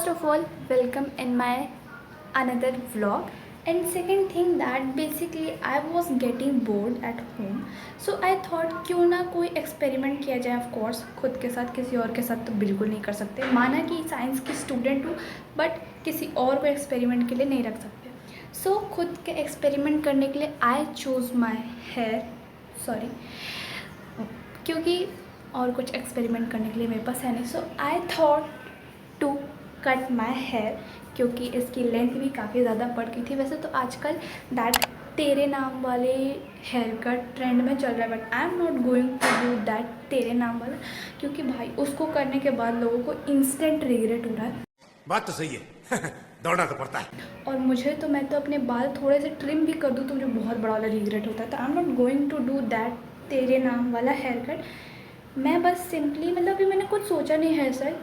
First of all, welcome in my another vlog. And second thing that basically I was getting bored at home, so I thought क्यों ना कोई experiment किया जाए. Of course खुद के साथ, किसी और के साथ तो बिल्कुल नहीं कर सकते. माना कि साइंस की स्टूडेंट हूँ, बट किसी और को एक्सपेरिमेंट के लिए नहीं रख सकते. सो खुद के एक्सपेरिमेंट करने के लिए I choose my hair. Sorry, क्योंकि और कुछ एक्सपेरिमेंट करने के लिए मेरे पास है नहीं. So I thought to cut my hair, क्योंकि इसकी लेंथ भी काफ़ी ज़्यादा बढ़ गई थी. वैसे तो आजकल दैट तेरे नाम वाले हेयर कट ट्रेंड में चल रहा है, but I am not going to do that तेरे नाम वाला, क्योंकि भाई उसको करने के बाद लोगों को इंस्टेंट रिग्रेट हो रहा है. बात तो सही है. दौड़ना तो पड़ता है. और मैं तो अपने बाल थोड़े से ट्रिम भी कर दूँ तो मुझे बहुत बड़ा वाला रिग्रेट होता है. तो I am not going to do that तेरे नाम वाला हेयर कट. मैं बस सिंपली अभी मैंने कुछ सोचा नहीं है सर.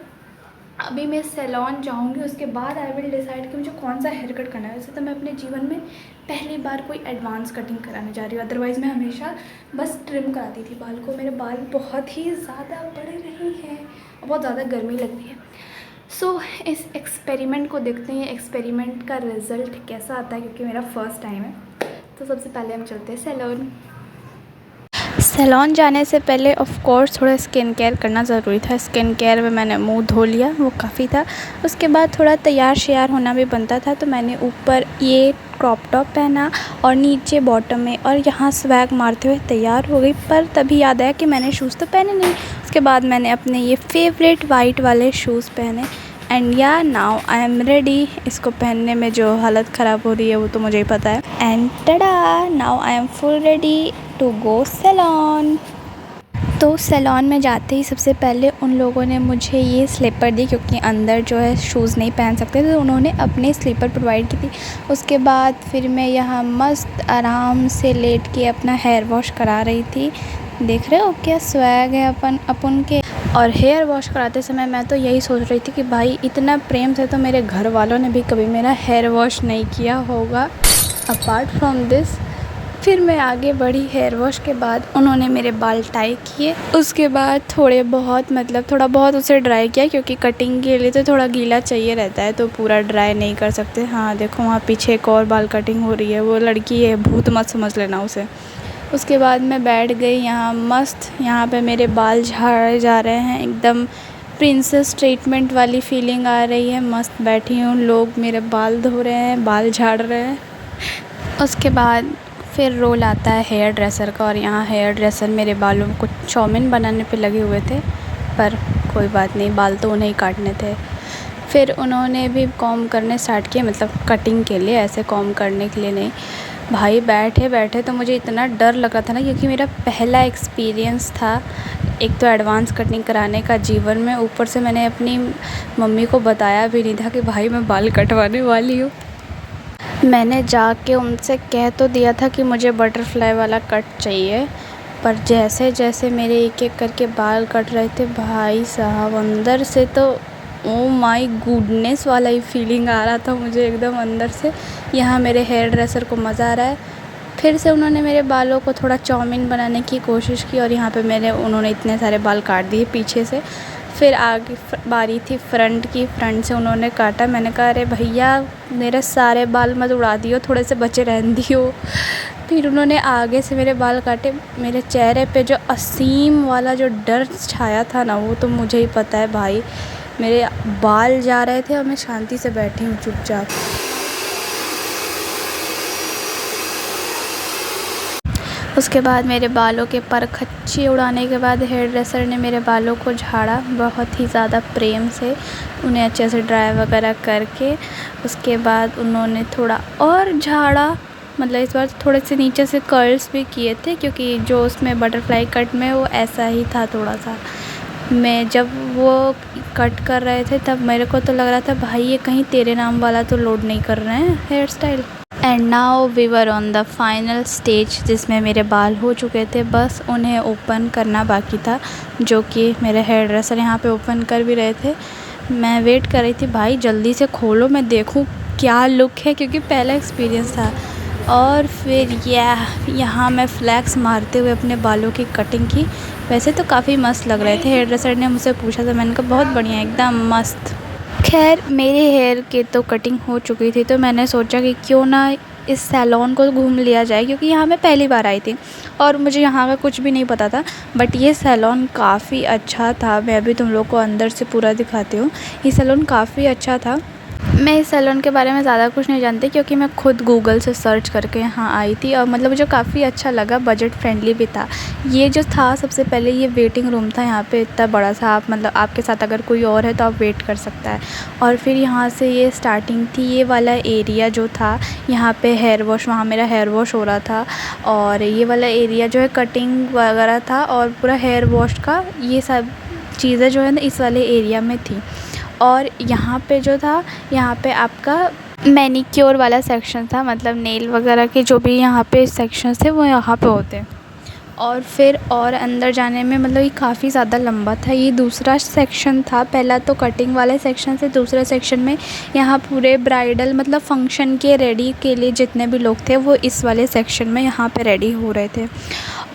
अभी मैं सैलून जाऊंगी, उसके बाद आई विल डिसाइड कि मुझे कौन सा हेयर कट करना है. वैसे तो मैं अपने जीवन में पहली बार कोई एडवांस कटिंग कराने जा रही हूँ. अदरवाइज़ मैं हमेशा बस ट्रिम कराती थी बाल को. मेरे बाल बहुत ही ज़्यादा बढ़ रहे हैं और बहुत ज़्यादा गर्मी लग रही है. सो इस एक्सपेरिमेंट को देखते हैं, एक्सपेरिमेंट का रिज़ल्ट कैसा आता है, क्योंकि मेरा फर्स्ट टाइम है. तो सबसे पहले हम चलते हैं सैलून. सैलून जाने से पहले ऑफ़ कोर्स थोड़ा स्किन केयर करना ज़रूरी था. स्किन केयर में मैंने मुंह धो लिया, वो काफ़ी था. उसके बाद थोड़ा तैयार श्यार होना भी बनता था, तो मैंने ऊपर ये क्रॉप टॉप पहना और नीचे बॉटम में, और यहाँ स्वैग मारते हुए तैयार हो गई. पर तभी याद आया कि मैंने शूज़ तो पहने नहीं. उसके बाद मैंने अपने ये फेवरेट वाइट वाले शूज़ पहने. एंड या नाउ आई एम रेडी. इसको पहनने में जो हालत ख़राब हो रही है वो तो मुझे ही पता है. And tada, now I am full ready to go salon. तो सैलून में जाते ही सबसे पहले उन लोगों ने मुझे ये स्लीपर दी, क्योंकि अंदर जो है शूज़ नहीं पहन सकते, तो उन्होंने अपने स्लीपर प्रोवाइड की थी. उसके बाद फिर मैं यहाँ मस्त आराम से लेट के अपना हेयर वॉश करा रही थी. देख रहे हो क्या स्वैग है अपन के. और हेयर वॉश कराते समय मैं तो यही सोच रही थी कि भाई इतना प्रेम से तो मेरे घर वालों ने भी कभी मेरा हेयर वॉश नहीं किया होगा. अपार्ट फ्रॉम दिस फिर मैं आगे बढ़ी. हेयर वॉश के बाद उन्होंने मेरे बाल टाई किए. उसके बाद थोड़ा बहुत उसे ड्राई किया, क्योंकि कटिंग के लिए तो थोड़ा गीला चाहिए रहता है, तो पूरा ड्राई नहीं कर सकते. हाँ देखो, वहाँ पीछे एक और बाल कटिंग हो रही है. वो लड़की है, भूत मत समझ लेना उसे. उसके बाद मैं बैठ गई यहाँ मस्त. यहाँ पे मेरे बाल झाड़े जा रहे हैं. एकदम प्रिंसेस ट्रीटमेंट वाली फीलिंग आ रही है. मस्त बैठी हूँ, लोग मेरे बाल धो रहे हैं, बाल झाड़ रहे हैं. उसके बाद फिर रोल आता है हेयर ड्रेसर का, और यहाँ हेयर ड्रेसर मेरे बालों को चाउमीन बनाने पे लगे हुए थे. पर कोई बात नहीं, बाल तो उन्हें ही काटने थे. फिर उन्होंने भी कॉम करने स्टार्ट किए, कटिंग के लिए, ऐसे कॉम करने के लिए नहीं. भाई बैठे बैठे तो मुझे इतना डर लग रहा था ना, क्योंकि मेरा पहला एक्सपीरियंस था एक तो एडवांस कटिंग कराने का जीवन में. ऊपर से मैंने अपनी मम्मी को बताया भी नहीं था कि भाई मैं बाल कटवाने वाली हूँ. मैंने जाके उनसे कह तो दिया था कि मुझे बटरफ्लाई वाला कट चाहिए, पर जैसे जैसे मेरे एक एक करके बाल कट रहे थे, भाई साहब अंदर से तो ओ माय गुडनेस वाला ही फीलिंग आ रहा था मुझे एकदम अंदर से. यहाँ मेरे हेयर ड्रेसर को मज़ा आ रहा है. फिर से उन्होंने मेरे बालों को थोड़ा चाउमीन बनाने की कोशिश की, और यहाँ पे उन्होंने इतने सारे बाल काट दिए पीछे से. फिर आगे बारी थी फ्रंट की. फ्रंट से उन्होंने काटा. मैंने कहा अरे भैया मेरे सारे बाल मत उड़ा दियो, थोड़े से बचे रहन दियो. फिर उन्होंने आगे से मेरे बाल काटे. मेरे चेहरे पे जो असीम वाला जो डर छाया था ना, वो तो मुझे ही पता है भाई. मेरे बाल जा रहे थे और मैं शांति से बैठी हूँ चुपचाप. उसके बाद मेरे बालों के पर खच्ची उड़ाने के बाद हेयर ड्रेसर ने मेरे बालों को झाड़ा बहुत ही ज़्यादा प्रेम से, उन्हें अच्छे से ड्राई वगैरह करके. उसके बाद उन्होंने थोड़ा और झाड़ा. इस बार थोड़े से नीचे से कर्ल्स भी किए थे, क्योंकि जो उसमें बटरफ्लाई कट में वो ऐसा ही था थोड़ा सा. मैं जब वो कट कर रहे थे तब मेरे को तो लग रहा था भाई ये कहीं तेरे नाम वाला तो लोड नहीं कर रहे हैं hair style. And now we were on the final stage, जिसमें मेरे बाल हो चुके थे, बस उन्हें ओपन करना बाकी था, जो कि मेरे हेयर ड्रेसर यहाँ पे ओपन कर भी रहे थे. मैं वेट कर रही थी भाई जल्दी से खोलो, मैं देखूँ क्या लुक है, क्योंकि पहला एक्सपीरियंस था. और फिर यहाँ मैं फ्लैक्स मारते हुए अपने बालों की कटिंग की. वैसे तो काफ़ी मस्त लग रहे थे. हेयर ड्रेसर ने मुझसे पूछा था, मैंने कहा बहुत बढ़िया एकदम मस्त. खैर मेरे हेयर की तो कटिंग हो चुकी थी, तो मैंने सोचा कि क्यों ना इस सैलून को घूम लिया जाए, क्योंकि यहाँ मैं पहली बार आई थी और मुझे यहाँ का कुछ भी नहीं पता था। बट ये सैलून काफ़ी अच्छा था। मैं अभी तुम लोग को अंदर से पूरा दिखाती हूँ। ये सैलून काफ़ी अच्छा था। मैं इस सैलून के बारे में ज़्यादा कुछ नहीं जानती, क्योंकि मैं खुद गूगल से सर्च करके यहाँ आई थी और मतलब मुझे काफ़ी अच्छा लगा, बजट फ्रेंडली भी था। ये जो था, सबसे पहले ये वेटिंग रूम था यहाँ पे इतना बड़ा सा, आप मतलब आपके साथ अगर कोई और है तो आप वेट कर सकता है। और फिर यहाँ से ये स्टार्टिंग थी। ये वाला एरिया जो था, यहाँ पे हेयर वॉश, वहाँ मेरा हेयर वॉश हो रहा था। और ये वाला एरिया जो है कटिंग वगैरह था, और पूरा हेयर वॉश का ये सब चीज़ें जो है ना इस वाले एरिया में थी। और यहाँ पे जो था, यहाँ पे आपका मैनीक्योर वाला सेक्शन था, मतलब नेल वगैरह के जो भी यहाँ पे सेक्शंस थे वो यहाँ पे होते। और फिर और अंदर जाने में मतलब ये काफ़ी ज़्यादा लंबा था। ये दूसरा सेक्शन था। पहला तो कटिंग वाले सेक्शन से, दूसरे सेक्शन में यहाँ पूरे ब्राइडल मतलब फ़ंक्शन के रेडी के लिए जितने भी लोग थे वो इस वाले सेक्शन में यहाँ पे रेडी हो रहे थे।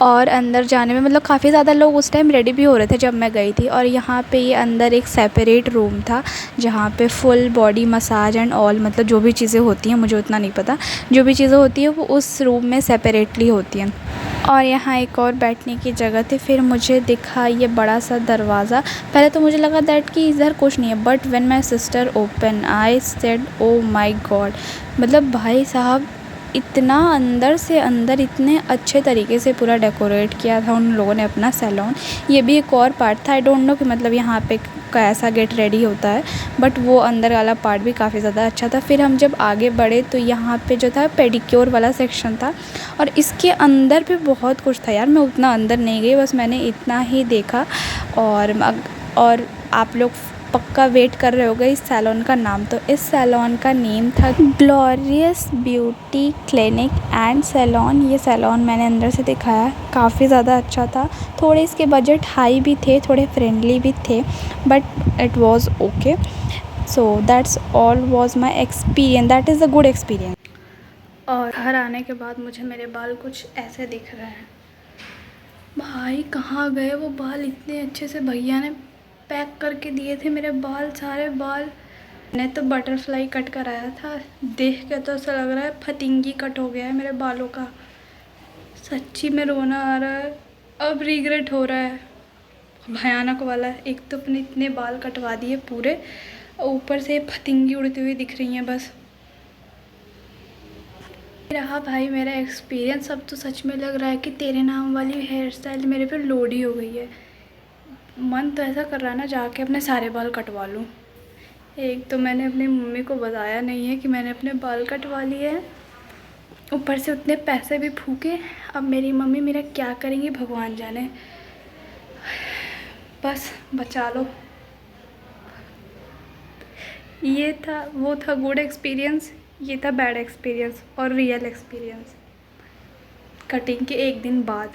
और अंदर जाने में मतलब काफ़ी ज़्यादा लोग उस टाइम रेडी भी हो रहे थे जब मैं गई थी। और यहाँ पे ये अंदर एक सेपरेट रूम था जहाँ पे full body massage and all, मतलब जो भी चीज़ें होती हैं, मुझे उतना नहीं पता, जो भी चीज़ें होती हैं वो उस रूम में सेपरेटली होती हैं। और यहाँ एक और बैठने की जगह थी। फिर मुझे दिखा ये बड़ा सा दरवाज़ा। पहले तो मुझे लगा दैट कि इधर कुछ नहीं है, but when my sister open I said oh my God, मतलब भाई साहब इतना अंदर से अंदर इतने अच्छे तरीके से पूरा डेकोरेट किया था उन लोगों ने अपना सैलून। ये भी एक और पार्ट था, आई डोंट नो कि मतलब यहाँ पे कैसा गेट रेडी होता है, बट वो अंदर वाला पार्ट भी काफ़ी ज़्यादा अच्छा था। फिर हम जब आगे बढ़े तो यहाँ पे जो था पेडिक्योर वाला सेक्शन था, और इसके अंदर भी बहुत कुछ था यार। मैं उतना अंदर नहीं गई, बस मैंने इतना ही देखा। और आप लोग पक्का वेट कर रहे होगे इस सैलून का नाम। तो इस सैलून का नेम था glorious beauty clinic and salon. ये सैलून मैंने अंदर से दिखाया, काफ़ी ज़्यादा अच्छा था। थोड़े इसके बजट हाई भी थे, थोड़े फ्रेंडली भी थे, but it was okay. So that's all was my experience, that is a good experience. और घर आने के बाद मुझे मेरे बाल कुछ ऐसे दिख रहे हैं। भाई कहाँ गए वो बाल? इतने अच्छे से भैया ने पैक करके दिए थे मेरे बाल, सारे बाल। मैंने तो बटरफ्लाई कट कराया था, देख के तो ऐसा लग रहा है फतिंगी कट हो गया है मेरे बालों का। सच्ची में रोना आ रहा है, अब रिग्रेट हो रहा है भयानक वाला। एक तो अपने इतने बाल कटवा दिए पूरे, ऊपर से फतिंगी उड़ती हुई दिख रही हैं बस। रहा भाई मेरा एक्सपीरियंस। अब तो सच में लग रहा है कि तेरे नाम वाली हेयर स्टाइल मेरे पे लोड ही हो गई है। मन तो ऐसा कर रहा है ना जाके अपने सारे बाल कटवा लूँ। एक तो मैंने अपनी मम्मी को बताया नहीं है कि मैंने अपने बाल कटवा लिए हैं, ऊपर से उतने पैसे भी फूके। अब मेरी मम्मी मेरा क्या करेंगी भगवान जाने। बस बचा लो। ये था, वो था गुड एक्सपीरियंस, ये था बैड एक्सपीरियंस और रियल एक्सपीरियंस कटिंग के एक दिन बाद।